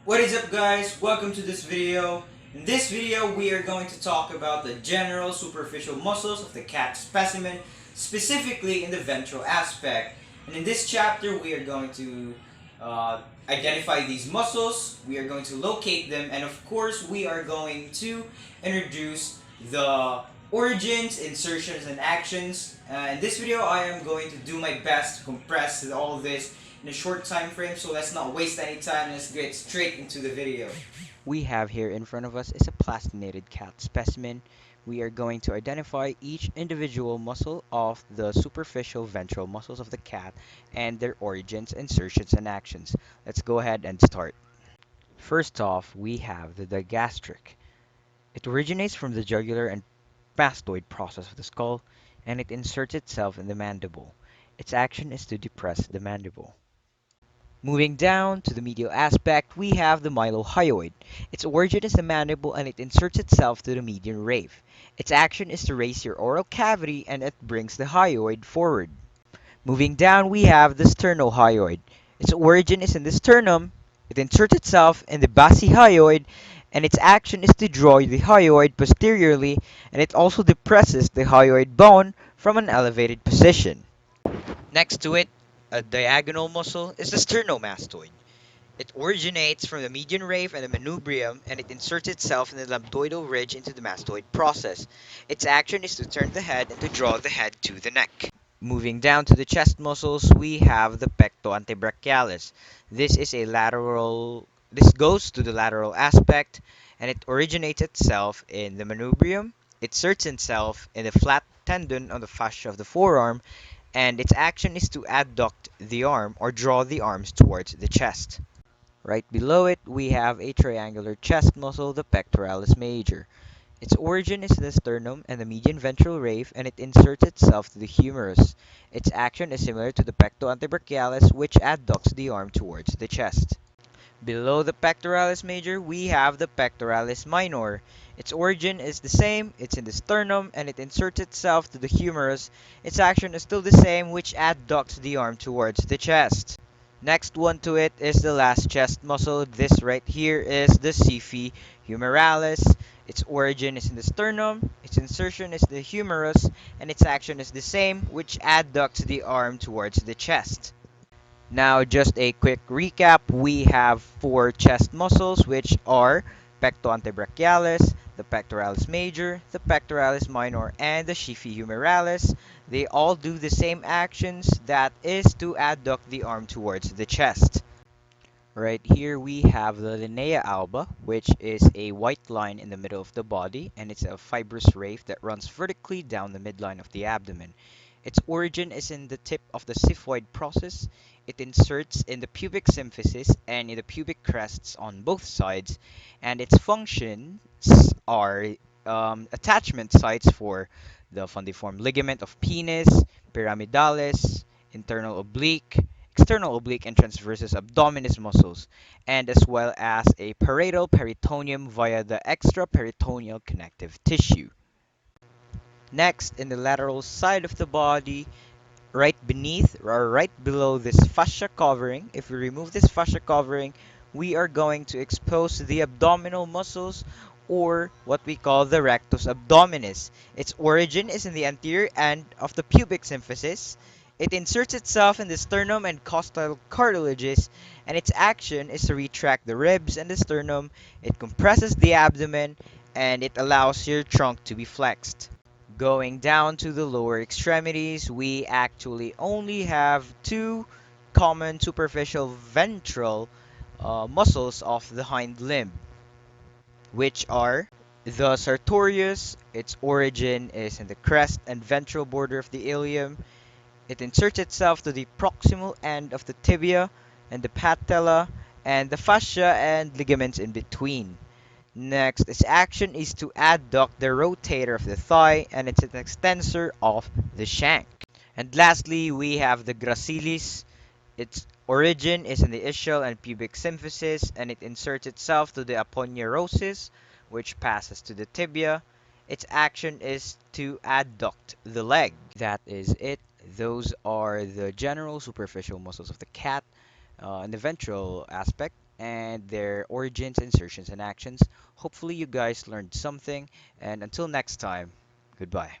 What is up, guys? Welcome to this video. In this video we are going to talk about the general superficial muscles of the cat specimen, specifically in the ventral aspect. And in this chapter we are going to identify these muscles, we are going to locate them, and of course we are going to introduce the origins, insertions, and actions. In this video I am going to do my best to compress all of this in a short time frame, so let's not waste any time. Let's get straight into the video. We have here in front of us is a plastinated cat specimen. We are going to identify each individual muscle of the superficial ventral muscles of the cat and their origins, insertions, and actions. Let's go ahead and start. First off, we have the digastric. It originates from the jugular and mastoid process of the skull, and it inserts itself in the mandible. Its action is to depress the mandible. Moving down to the medial aspect, we have the mylohyoid. Its origin is the mandible and it inserts itself to the median rave. Its action is to raise your oral cavity and it brings the hyoid forward. Moving down, we have the sternohyoid. Its origin is in the sternum, it inserts itself in the basihyoid, and its action is to draw the hyoid posteriorly, and it also depresses the hyoid bone from an elevated position. Next to it, a diagonal muscle is the sternomastoid. It originates from the median rave and the manubrium, and it inserts itself in the lambdoidal ridge into the mastoid process. Its action is to turn the head and to draw the head to the neck. Moving down to the chest muscles, we have the pecto antebrachialis. This goes to the lateral aspect, and it originates itself in the manubrium. It inserts itself in the flat tendon on the fascia of the forearm, and its action is to adduct the arm or draw the arms towards the chest. Right below it, we have a triangular chest muscle, the pectoralis major. Its origin is the sternum and the median ventral rave, and it inserts itself to the humerus. Its action is similar to the pecto antebrachialis, which adducts the arm towards the chest. Below the pectoralis major, we have the pectoralis minor. Its origin is the same, it's in the sternum, and it inserts itself to the humerus. Its action is still the same, which adducts the arm towards the chest. Next one to it is the last chest muscle. This right here is the Cephi humeralis. Its origin is in the sternum, its insertion is the humerus, and its action is the same, which adducts the arm towards the chest. Now, just a quick recap. We have four chest muscles, which are pecto antebrachialis, the pectoralis major, the pectoralis minor, and the Cephi humeralis. They all do the same actions, that is to adduct the arm towards the chest. Right here we have the linea alba, which is a white line in the middle of the body, and it's a fibrous rave that runs vertically down the midline of the abdomen. Its origin is in the tip of the xiphoid process. It inserts in the pubic symphysis and in the pubic crests on both sides, and its functions are attachment sites for the fundiform ligament of penis, pyramidalis, internal oblique, external oblique, and transversus abdominis muscles, and as well as a parietal peritoneum via the extraperitoneal connective tissue. Next, in the lateral side of the body, right beneath or right below this fascia covering, if we remove this fascia covering, we are going to expose the abdominal muscles, or what we call the rectus abdominis. Its origin is in the anterior end of the pubic symphysis. It inserts itself in the sternum and costal cartilages, and its action is to retract the ribs and the sternum. It compresses the abdomen, and it allows your trunk to be flexed. Going down to the lower extremities, we actually only have two common superficial ventral muscles of the hind limb, which are the sartorius. Its origin is in the crest and ventral border of the ilium. It inserts itself to the proximal end of the tibia and the patella and the fascia and ligaments in between. Next, its action is to adduct the rotator of the thigh, and it's an extensor of the shank. And lastly, we have the gracilis. Its origin is in the ischial and pubic symphysis, and it inserts itself to the aponeurosis, which passes to the tibia. Its action is to adduct the leg. That is it. Those are the general superficial muscles of the cat in the ventral aspect. and their origins, insertions, and actions. Hopefully, you guys learned something, and until next time, goodbye.